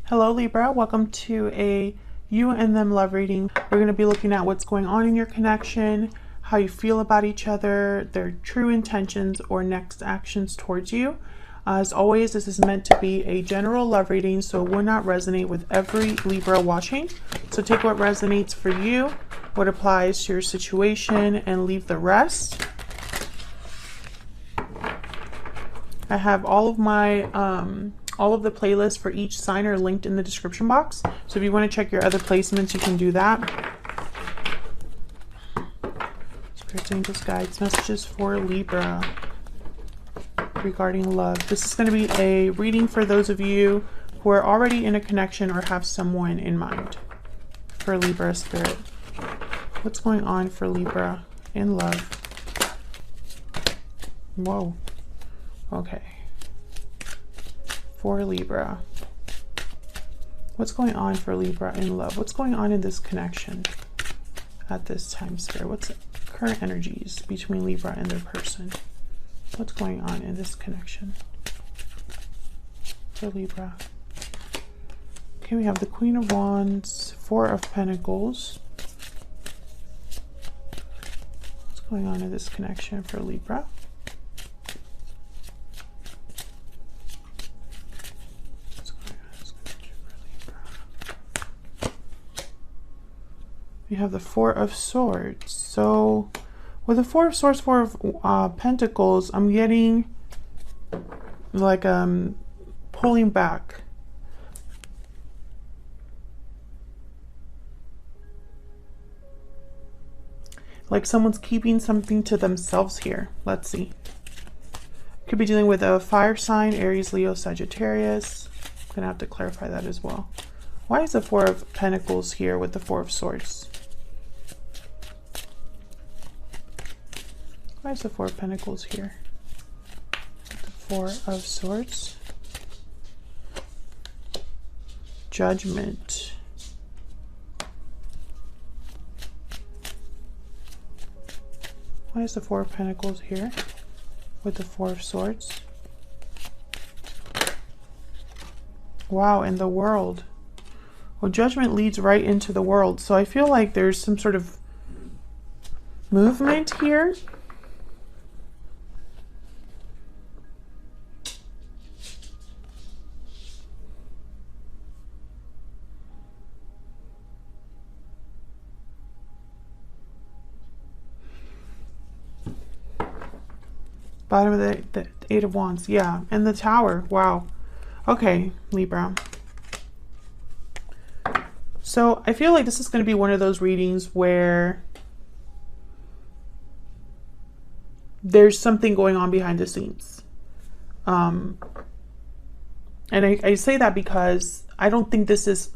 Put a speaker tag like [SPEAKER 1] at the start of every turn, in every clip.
[SPEAKER 1] Hello Libra, welcome to a you and them love reading. We're going to be looking at what's going on in your connection, how you feel about each other, their true intentions or next actions towards you. As always, this is meant to be a general love reading, so it will not resonate with every Libra watching. So take what resonates for you, what applies to your situation, and leave the rest. I have all of the playlists for each sign are linked in the description box. So if you want to check your other placements, you can do that. Spirits, angels, guides, messages for Libra regarding love. This is going to be a reading for those of you who are already in a connection or have someone in mind. For Libra spirit, what's going on for Libra in love? Whoa. Okay. For Libra, what's going on for Libra in love? What's going on in this connection at this time, Spirit? What's current energies between Libra and their person? What's going on in this connection for Libra? Okay, we have the Queen of Wands, Four of Pentacles. What's going on in this connection for Libra? We have the Four of Swords. So with the Four of Swords, Four of Pentacles, I'm getting like pulling back. Like someone's keeping something to themselves here. Let's see. Could be dealing with a fire sign, Aries, Leo, Sagittarius. I'm gonna have to clarify that as well. Why is the Four of Pentacles here with the Four of Swords? Why is the Four of Pentacles here? The Four of Swords. Judgment. Why is the Four of Pentacles here with the Four of Swords? Wow, and the World. Well, Judgment leads right into the World. So I feel like there's some sort of movement here. Bottom of the Eight of Wands. Yeah, and the Tower. Wow. Okay, Libra. So I feel like this is going to be one of those readings where there's something going on behind the scenes. And I say that because I don't think this is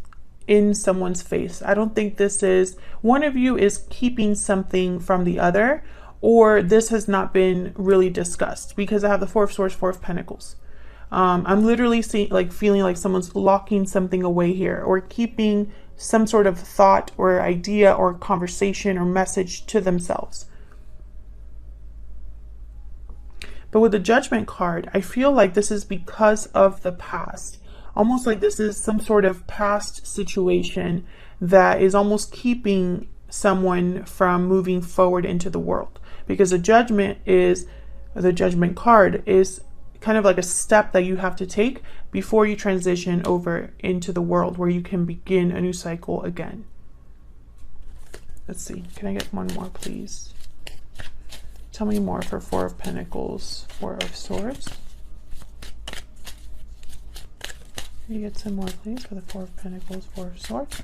[SPEAKER 1] in someone's face. I don't think this is, one of you is keeping something from the other, or this has not been really discussed, because I have the Four of Swords, Four of Pentacles. I'm literally feeling like someone's locking something away here, or keeping some sort of thought or idea or conversation or message to themselves. But with the Judgment card, I feel like this is because of the past. Almost like this is some sort of past situation that is almost keeping someone from moving forward into the world. Because the Judgment card is kind of like a step that you have to take before you transition over into the world, where you can begin a new cycle again. Let's see. Can I get one more, please? Tell me more for Four of Pentacles, Four of Swords. Can you get some more, please, for the Four of Pentacles, Four of Swords?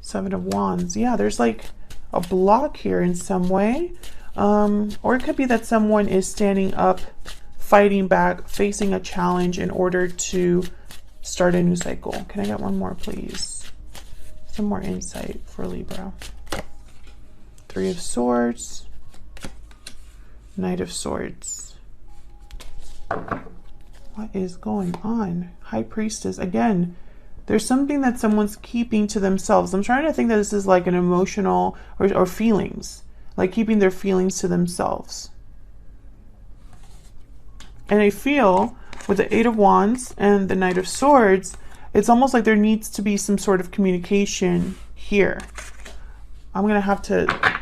[SPEAKER 1] Seven of Wands. Yeah, there's like a block here in some way. Or it could be that someone is standing up, fighting back, facing a challenge in order to start a new cycle. Can I get one more, please? Some more insight for Libra. Three of Swords. Knight of Swords. What is going on? High Priestess. Again, there's something that someone's keeping to themselves. I'm trying to think that this is like an emotional or feelings. Like keeping their feelings to themselves. And I feel with the Eight of Wands and the Knight of Swords, It's almost like there needs to be some sort of communication here. I'm going to have to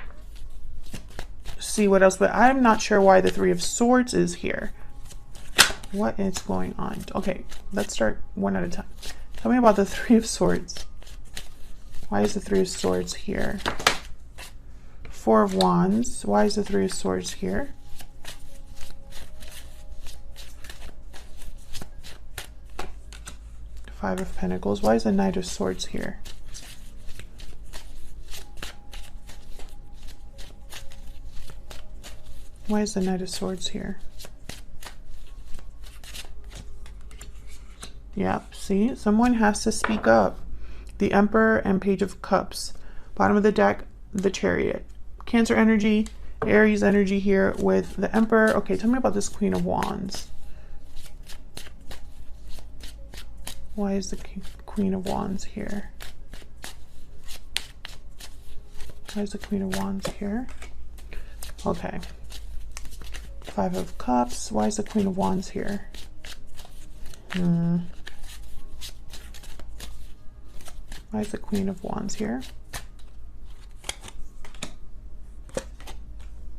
[SPEAKER 1] see what else, but I'm not sure why the Three of Swords is here. What is going on? Okay, let's start one at a time. Tell me about the Three of Swords. Why is the Three of Swords here? Four of Wands. Why is the Three of Swords here? Five of Pentacles. Why is the Knight of Swords here? Why is the Knight of Swords here? Yep, see, someone has to speak up. The Emperor and Page of Cups. Bottom of the deck, the Chariot. Cancer energy, Aries energy here with the Emperor. Okay, tell me about this Queen of Wands. Why is the Queen of Wands here? Why is the Queen of Wands here? Okay. Five of Cups. Why is the Queen of Wands here? Why is the Queen of Wands here?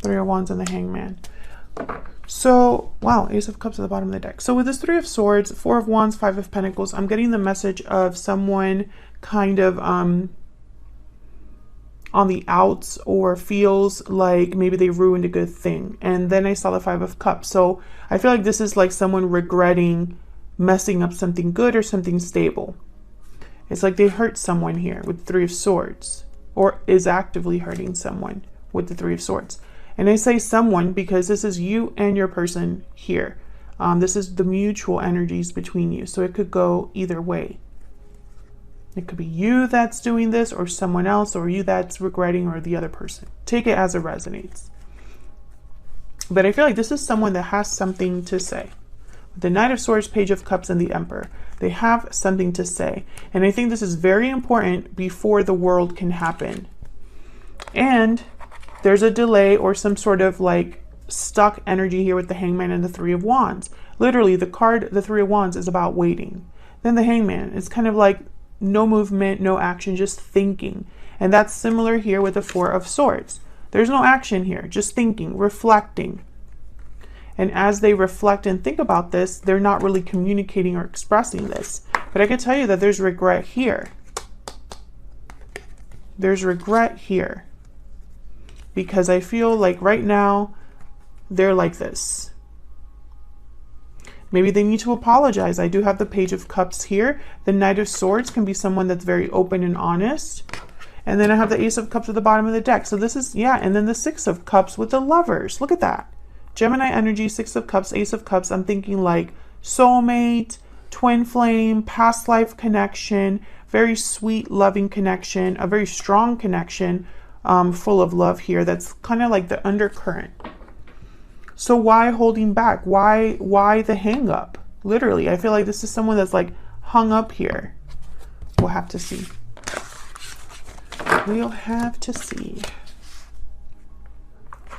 [SPEAKER 1] Three of Wands and the Hangman. So, wow, Ace of Cups at the bottom of the deck. So with this Three of Swords, Four of Wands, Five of Pentacles, I'm getting the message of someone kind of on the outs, or feels like maybe they ruined a good thing. And then I saw the Five of Cups. So I feel like this is like someone regretting messing up something good or something stable. It's like they hurt someone here with the Three of Swords, or is actively hurting someone with the Three of Swords. And I say someone because this is you and your person here. This is the mutual energies between you. So it could go either way. It could be you that's doing this, or someone else, or you that's regretting, or the other person. Take it as it resonates. But I feel like this is someone that has something to say. The Knight of Swords, Page of Cups, and the Emperor. They have something to say. And I think this is very important before the world can happen. And there's a delay or some sort of like stuck energy here with the Hangman and the Three of Wands. Literally, the card, the Three of Wands, is about waiting. Then the Hangman is kind of like no movement, no action, just thinking. And that's similar here with the Four of Swords. There's no action here, just thinking, reflecting. And as they reflect and think about this, they're not really communicating or expressing this. But I can tell you that there's regret here. There's regret here. Because I feel like right now, they're like this. Maybe they need to apologize. I do have the Page of Cups here. The Knight of Swords can be someone that's very open and honest. And then I have the Ace of Cups at the bottom of the deck. So this is, yeah, and then the Six of Cups with the Lovers. Look at that. Gemini energy, Six of Cups, Ace of Cups. I'm thinking like soulmate, twin flame, past life connection, very sweet, loving connection, a very strong connection, full of love here. That's kind of like the undercurrent. So why holding back? Why the hang up? Literally, I feel like this is someone that's like hung up here. We'll have to see. We'll have to see.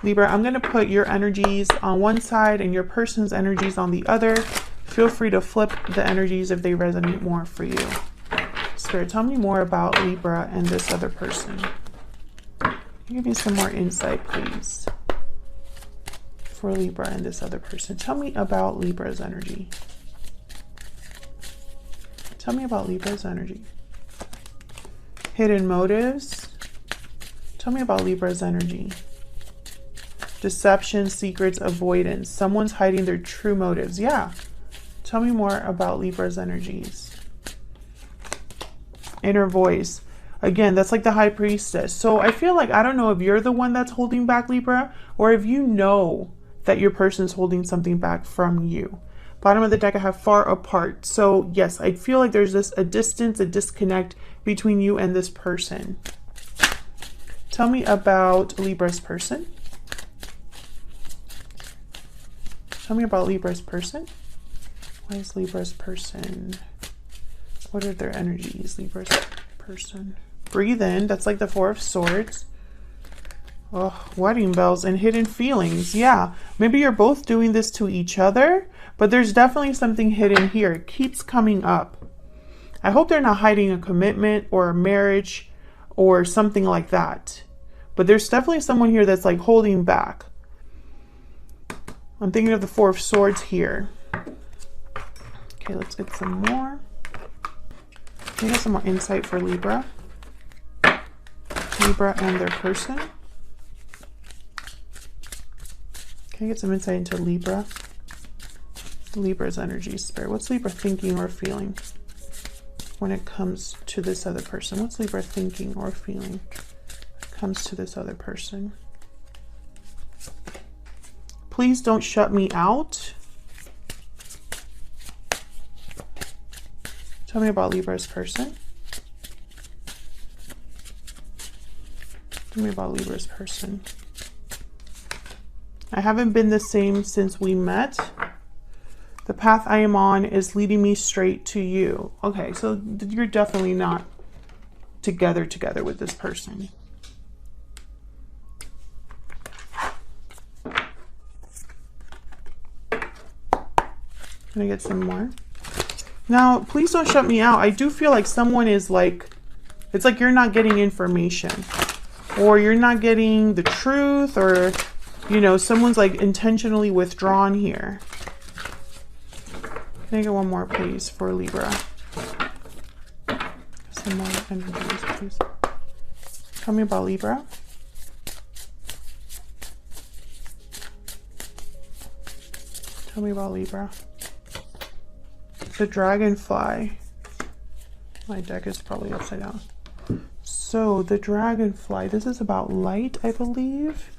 [SPEAKER 1] Libra, I'm going to put your energies on one side and your person's energies on the other. Feel free to flip the energies if they resonate more for you. Spirit, tell me more about Libra and this other person. Give me some more insight, please, for Libra and this other person. Tell me about Libra's energy. Tell me about Libra's energy. Hidden motives. Tell me about Libra's energy. Deception, secrets, avoidance. Someone's hiding their true motives. Yeah. Tell me more about Libra's energies. Inner voice. Again, that's like the High Priestess. So I feel like, I don't know if you're the one that's holding back, Libra, or if you know that your person's holding something back from you. Bottom of the deck, I have far apart. So yes, I feel like there's a distance, a disconnect between you and this person. Tell me about Libra's person. Tell me about Libra's person. Why is Libra's person? What are their energies? Libra's person. Breathe in. That's like the Four of Swords. Oh, wedding bells and hidden feelings. Yeah, maybe you're both doing this to each other, but there's definitely something hidden here. It keeps coming up. I hope they're not hiding a commitment or a marriage or something like that. But there's definitely someone here that's like holding back. I'm thinking of the Four of Swords here. Okay, let's get some more. Can we get some more insight for Libra? Libra and their person. Can I get some insight into Libra? Libra's energy, spirit. What's Libra thinking or feeling when it comes to this other person? What's Libra thinking or feeling when it comes to this other person? Please don't shut me out. Tell me about Libra's person. Tell me about Libra's person. I haven't been the same since we met. The path I am on is leading me straight to you. Okay, so you're definitely not together with this person. Can I get some more? Now, please don't shut me out. I do feel like someone is like, it's like you're not getting information, or you're not getting the truth, or, you know, someone's like intentionally withdrawn here. Can I get one more, please, for Libra? Some more energies, please. Tell me about Libra. Tell me about Libra. The dragonfly. My deck is probably upside down. So the dragonfly, this is about light, I believe.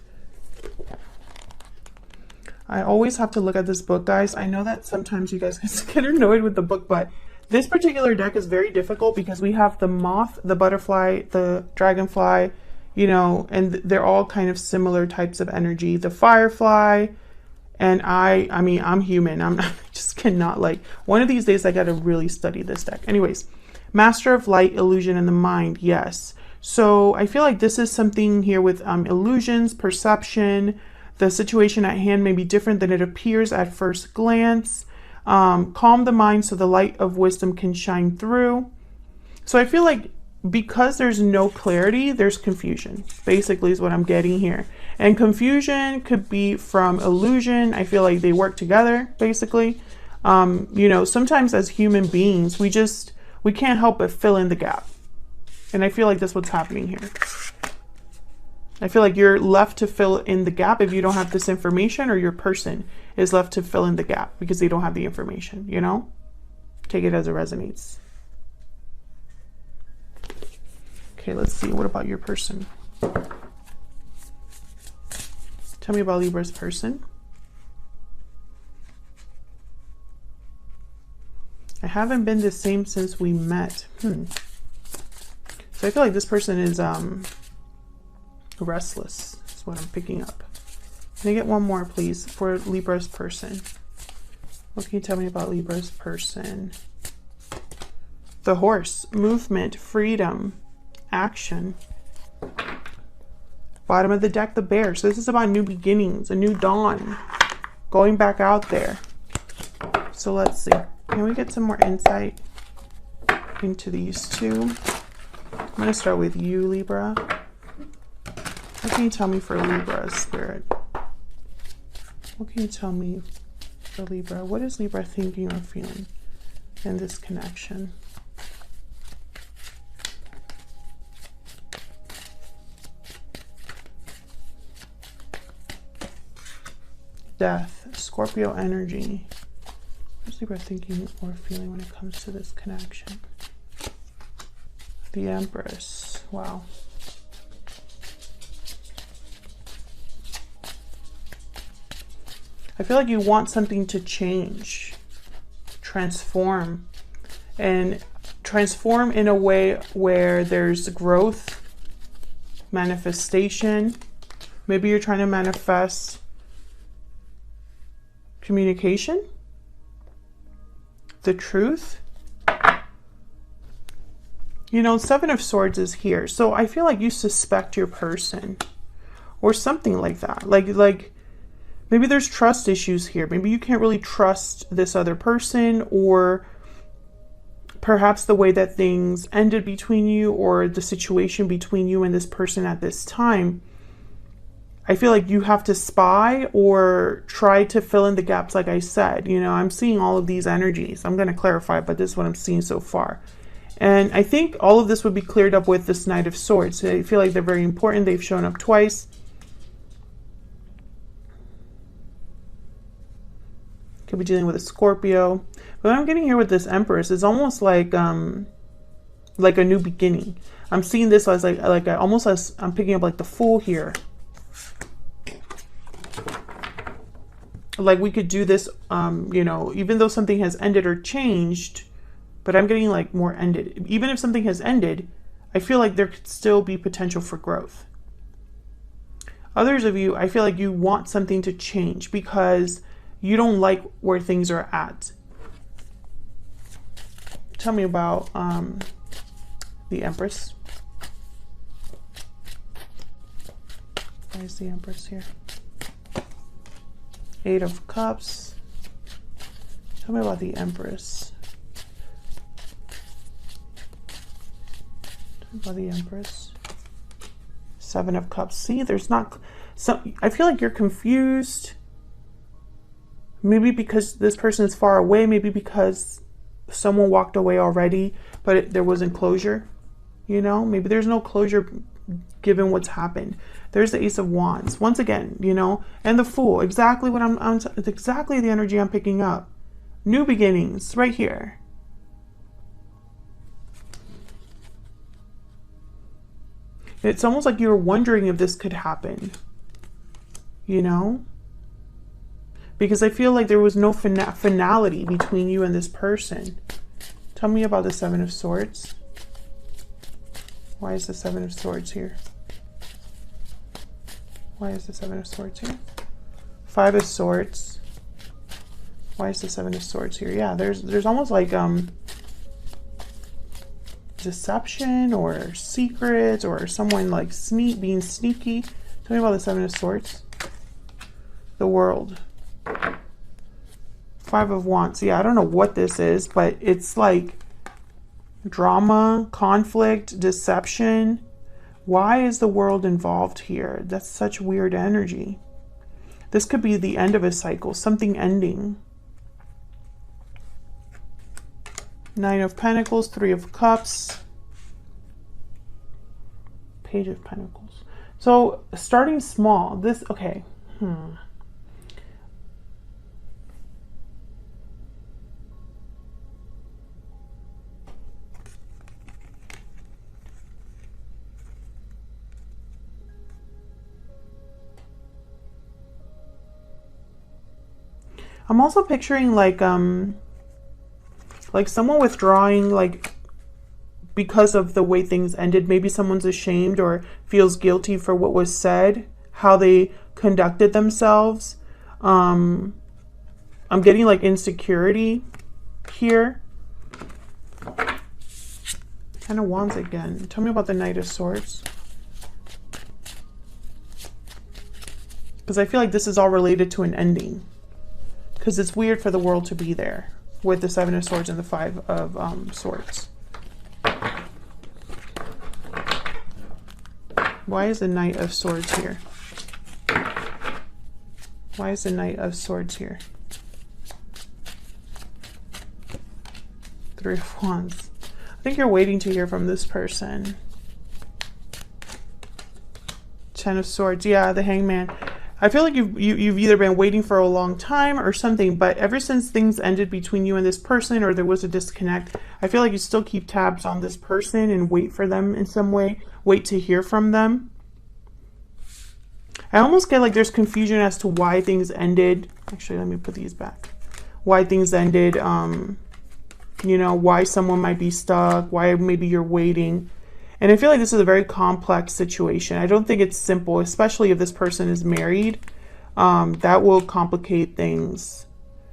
[SPEAKER 1] I always have to look at this book, guys. I know that sometimes you guys get annoyed with the book, but this particular deck is very difficult because we have the moth, the butterfly, the dragonfly, you know, and they're all kind of similar types of energy. The firefly, and I mean, I'm human. I just cannot, like, one of these days I got to really study this deck. Anyways, Master of Light, Illusion, and the Mind. Yes. So I feel like this is something here with illusions, perception. The situation at hand may be different than it appears at first glance. Calm the mind so the light of wisdom can shine through. So I feel like because there's no clarity, there's confusion, basically is what I'm getting here. And confusion could be from illusion. I feel like they work together, basically. You know, sometimes as human beings, we can't help but fill in the gap. And I feel like that's what's happening here. I feel like you're left to fill in the gap if you don't have this information, or your person is left to fill in the gap because they don't have the information, you know? Take it as it resonates. Okay, let's see. What about your person? Tell me about Libra's person. I haven't been the same since we met. So I feel like this person is restless. That's what I'm picking up. Can I get one more, please, for Libra's person? What can you tell me about Libra's person? The Horse. Movement, freedom, action. Bottom of the deck, the Bear. So this is about new beginnings, a new dawn, going back out there. So let's see. Can we get some more insight into these two? I'm going to start with you, Libra. What can you tell me for Libra, Spirit? What can you tell me for Libra? What is Libra thinking or feeling in this connection? Death, Scorpio energy. What is Libra thinking or feeling when it comes to this connection? The Empress. Wow. I feel like you want something to change, transform, and transform in a way where there's growth, manifestation. Maybe you're trying to manifest communication, the truth. You know, Seven of Swords is here. So I feel like you suspect your person or something like that. Like maybe there's trust issues here. Maybe you can't really trust this other person, or perhaps the way that things ended between you, or the situation between you and this person at this time, I feel like you have to spy or try to fill in the gaps. Like I said, you know, I'm seeing all of these energies. I'm going to clarify, but this is what I'm seeing so far. And I think all of this would be cleared up with this Knight of Swords. I feel like they're very important. They've shown up twice. Could be dealing with a Scorpio. But what I'm getting here with this Empress is almost like a new beginning. I'm seeing this as almost as I'm picking up like the Fool here. Like we could do this, you know, even though something has ended or changed, but I'm getting like more ended. Even if something has ended, I feel like there could still be potential for growth. Others of you, I feel like you want something to change because you don't like where things are at. Tell me about the Empress. Why is the Empress here? Eight of Cups. Tell me about the Empress. Tell me about the Empress. Seven of Cups. See, there's not some. I feel like you're confused. Maybe because this person is far away. Maybe because someone walked away already, but there wasn't closure. You know, maybe there's no closure given what's happened. There's the Ace of Wands once again, you know, and the Fool. Exactly what it's exactly the energy I'm picking up. New beginnings right here. It's almost like you were wondering if this could happen, you know, because I feel like there was no finality between you and this person. Tell me about the Seven of Swords. Why is the Seven of Swords here? Why is the Seven of Swords here? Five of Swords. Why is the Seven of Swords here? Yeah, there's almost like deception or secrets or someone like being sneaky. Tell me about the Seven of Swords. The World. Five of Wands. Yeah, I don't know what this is, but it's like drama, conflict, deception. Why is the World involved here? That's such weird energy. This could be the end of a cycle, something ending. Nine of Pentacles, Three of Cups, Page of Pentacles. So starting small, this, okay. I'm also picturing like someone withdrawing, like because of the way things ended. Maybe someone's ashamed or feels guilty for what was said, how they conducted themselves. I'm getting like insecurity here. Ten of Wands again. Tell me about the Knight of Swords. Because I feel like this is all related to an ending. Because it's weird for the World to be there with the Seven of Swords and the Five of Swords. Why is the Knight of Swords here? Why is the Knight of Swords here? Three of Wands. I think you're waiting to hear from this person. Ten of Swords. Yeah, the Hangman. I feel like you've either been waiting for a long time or something, but ever since things ended between you and this person, or there was a disconnect, I feel like you still keep tabs on this person and wait for them in some way, wait to hear from them. I almost get like there's confusion as to why things ended. Actually, let me put these back. Why things ended, you know, why someone might be stuck, why maybe you're waiting. And I feel like this is a very complex situation. I don't think it's simple, especially if this person is married. That will complicate things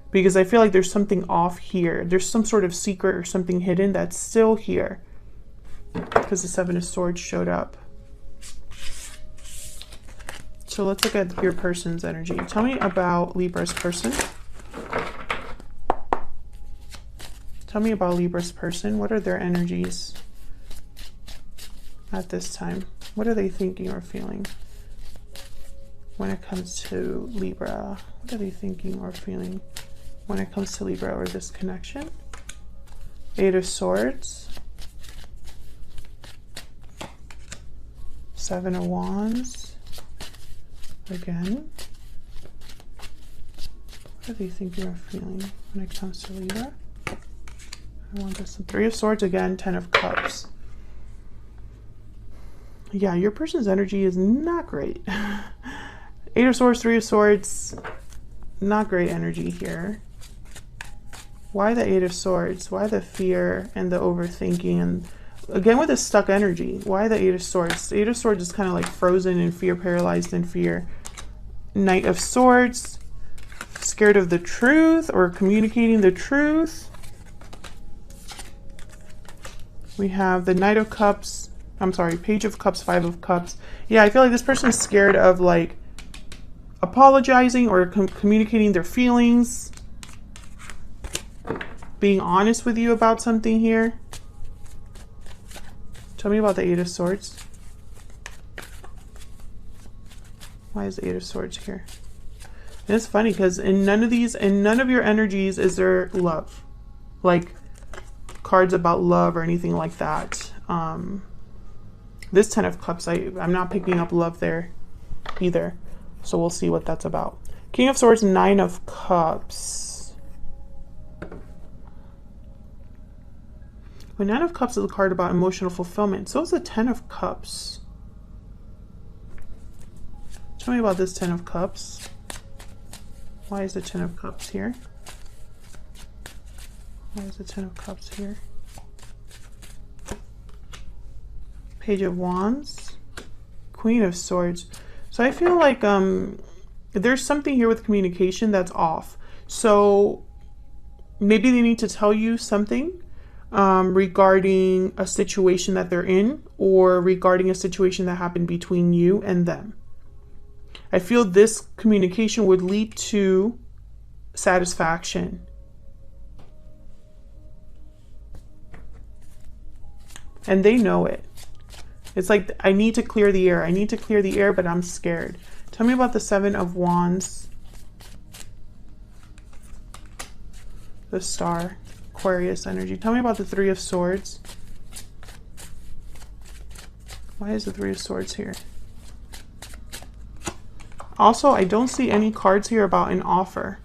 [SPEAKER 1] because I feel like there's something off here. There's some sort of secret or something hidden that's still here because the Seven of Swords showed up. So let's look at your person's energy. Tell me about Libra's person. Tell me about Libra's person. What are their energies at this time? What are they thinking or feeling when it comes to Libra? What are they thinking or feeling when it comes to Libra or this connection? Eight of Swords. Seven of Wands. Again. What are they thinking or feeling when it comes to Libra? I want this. Three of Swords again. 10 of Cups. Yeah, your person's energy is not great. Eight of Swords, Three of Swords. Not great energy here. Why the Eight of Swords? Why the fear and the overthinking? And again, with the stuck energy. Why the Eight of Swords? The Eight of Swords is kind of like frozen in fear, paralyzed in fear. Knight of Swords. Scared of the truth or communicating the truth. We have the Knight of Cups. I'm sorry, Page of Cups, Five of Cups. Yeah, I feel like this person's scared of like apologizing or communicating their feelings. Being honest with you about something here. Tell me about the Eight of Swords. Why is the Eight of Swords here? And it's funny because in none of your energies is there love. Like cards about love or anything like that. This 10 of Cups, I'm not picking up love there either. So we'll see what that's about. King of Swords, Nine of Cups. Well, Nine of Cups is a card about emotional fulfillment. So is the 10 of Cups. Tell me about this 10 of Cups. Why is the 10 of Cups here? Why is the 10 of Cups here? Page of Wands. Queen of Swords. So I feel like there's something here with communication that's off. So maybe they need to tell you something regarding a situation that they're in or regarding a situation that happened between you and them. I feel this communication would lead to satisfaction. And they know it. It's like, I need to clear the air. I need to clear the air, but I'm scared. Tell me about the Seven of Wands. The Star. Aquarius energy. Tell me about the Three of Swords. Why is the Three of Swords here? Also, I don't see any cards here about an offer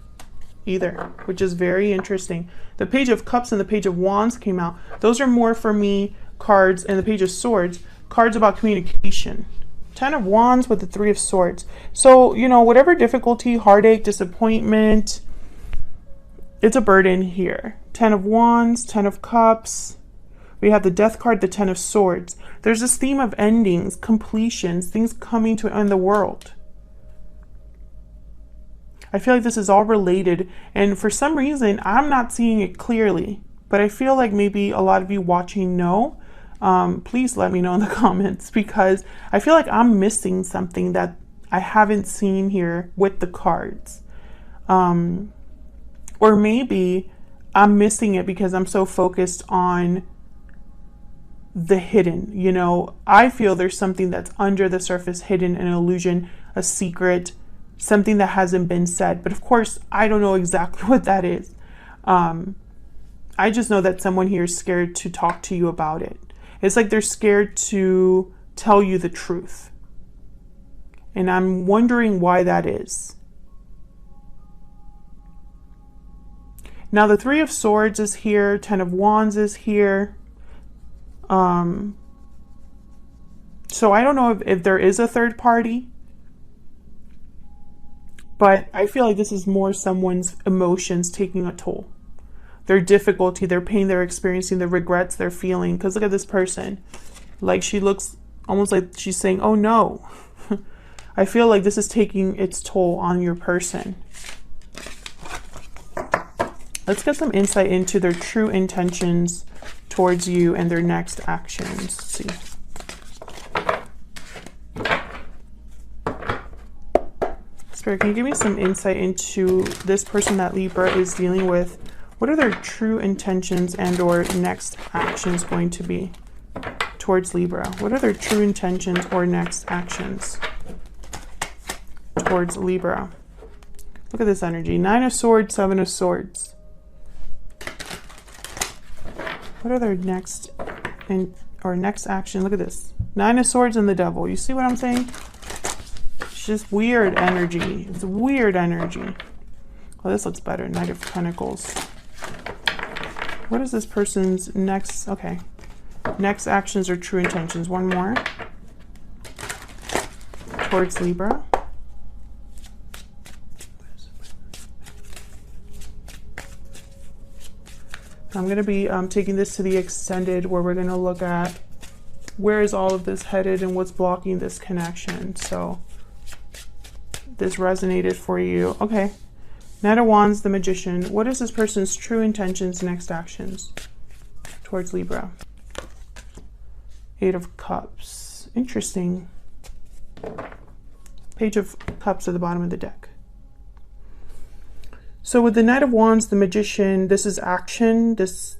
[SPEAKER 1] either, which is very interesting. The Page of Cups and the Page of Wands came out. Those are more for me cards, and the Page of Swords, cards about communication. 10 of Wands with the Three of Swords. So, you know, whatever difficulty, heartache, disappointment, it's a burden here. 10 of Wands, 10 of Cups. We have the Death card, the 10 of Swords. There's this theme of endings, completions, things coming to end the world. I feel like this is all related, and for some reason, I'm not seeing it clearly, but I feel like maybe a lot of you watching know. Please let me know in the comments, because I feel like I'm missing something that I haven't seen here with the cards. Or maybe I'm missing it because I'm so focused on the hidden. You know, I feel there's something that's under the surface, hidden, an illusion, a secret, something that hasn't been said. But of course, I don't know exactly what that is. I just know that someone here is scared to talk to you about it. It's like they're scared to tell you the truth. And I'm wondering why that is. Now the Three of Swords is here. 10 of Wands is here. So I don't know if there is a third party. But I feel like this is more someone's emotions taking a toll. Their difficulty, their pain they're experiencing, the regrets they're feeling. Because look at this person. Like, she looks almost like she's saying, oh no. I feel like this is taking its toll on your person. Let's get some insight into their true intentions towards you and their next actions. Let's see. Spirit, can you give me some insight into this person that Libra is dealing with? What are their true intentions and or next actions going to be towards Libra? What are their true intentions or next actions towards Libra? Look at this energy. 9 of Swords, 7 of Swords. What are their next action? Look at this. 9 of Swords and the Devil. You see what I'm saying? It's just weird energy. It's weird energy. Oh, this looks better. Knight of Pentacles. What is this person's next? Okay. Next actions or true intentions. One more. Towards Libra. I'm going to be taking this to the extended, where we're going to look at where is all of this headed and what's blocking this connection. So this resonated for you. Okay. Knight of Wands, the Magician. What is this person's true intentions, next actions towards Libra? 8 of Cups. Interesting. Page of Cups at the bottom of the deck. So with the Knight of Wands, the Magician, this is action. This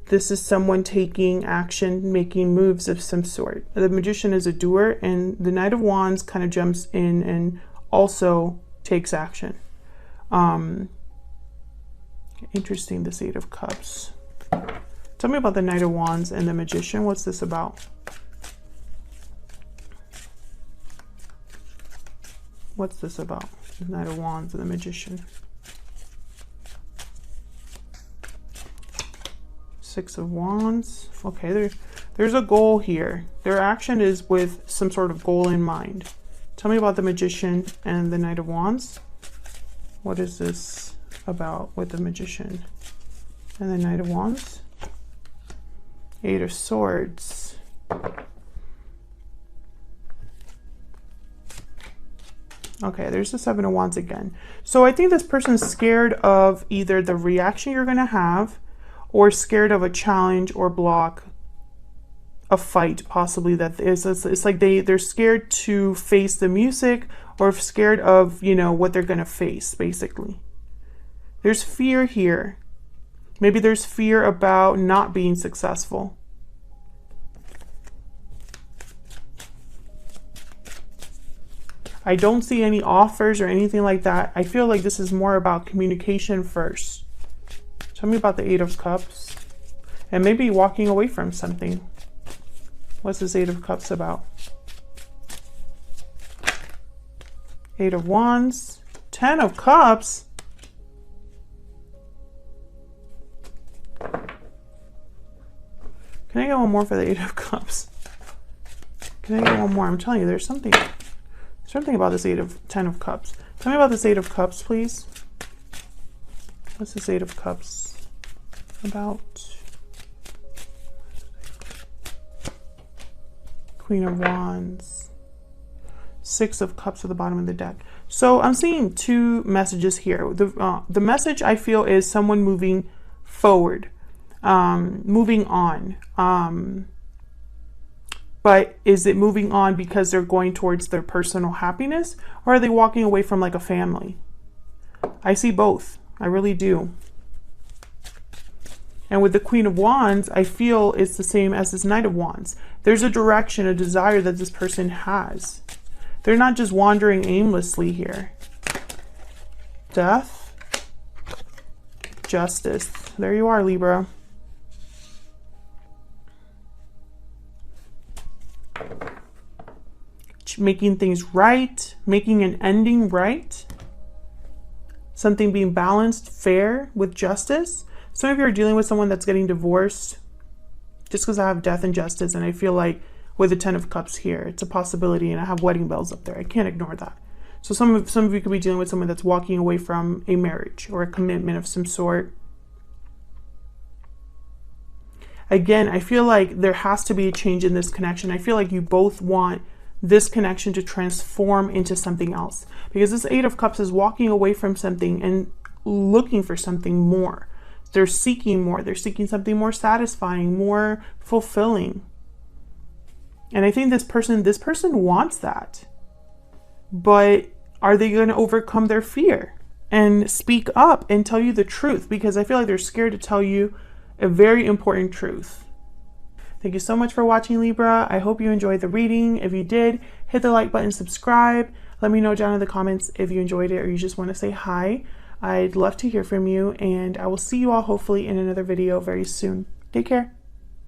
[SPEAKER 1] is someone taking action, making moves of some sort. The Magician is a doer, and the Knight of Wands kind of jumps in and also takes action. Interesting, this 8 of Cups. Tell me about the Knight of Wands and the Magician. What's this about? What's this about? The Knight of Wands and the Magician. 6 of Wands. Okay, there's a goal here. Their action is with some sort of goal in mind. Tell me about the Magician and the Knight of Wands. What is this about with the Magician and the Knight of Wands? 8 of Swords. Okay, there's the 7 of Wands again. So I think this person's scared of either the reaction you're going to have, or scared of a challenge or block, a fight possibly that is. It's like they're scared to face the music, or scared of, you know, what they're going to face, basically. There's fear here. Maybe there's fear about not being successful. I don't see any offers or anything like that. I feel like this is more about communication first. Tell me about the 8 of Cups. And maybe walking away from something. What's this 8 of Cups about? 8 of Wands. 10 of Cups. Can I get one more for the 8 of Cups? Can I get one more? I'm telling you, there's something about this 10 of Cups. Tell me about this 8 of Cups, please. What's this 8 of Cups about? Queen of Wands. 6 of Cups at the bottom of the deck. So I'm seeing two messages here. The message I feel is someone moving forward, moving on. But is it moving on because they're going towards their personal happiness, or are they walking away from like a family? I see both. I really do. And with the Queen of Wands, I feel it's the same as this Knight of Wands. There's a direction, a desire that this person has. They're not just wandering aimlessly here. Death. Justice. There you are, Libra. Making things right. Making an ending right. Something being balanced, fair, with justice. Some of you are dealing with someone that's getting divorced. Just because I have death and justice, and I feel like with the 10 of Cups here, it's a possibility, and I have wedding bells up there. I can't ignore that. So some of you could be dealing with someone that's walking away from a marriage or a commitment of some sort. Again, I feel like there has to be a change in this connection. I feel like you both want this connection to transform into something else, because this 8 of Cups is walking away from something and looking for something more. They're seeking more. They're seeking something more satisfying, more fulfilling. And I think this person wants that. But are they going to overcome their fear? and speak up and tell you the truth, because I feel like they're scared to tell you a very important truth. Thank you so much for watching, Libra. I hope you enjoyed the reading. If you did, hit the like button, subscribe. Let me know down in the comments if you enjoyed it or you just want to say hi. I'd love to hear from you, and I will see you all hopefully in another video very soon. Take care.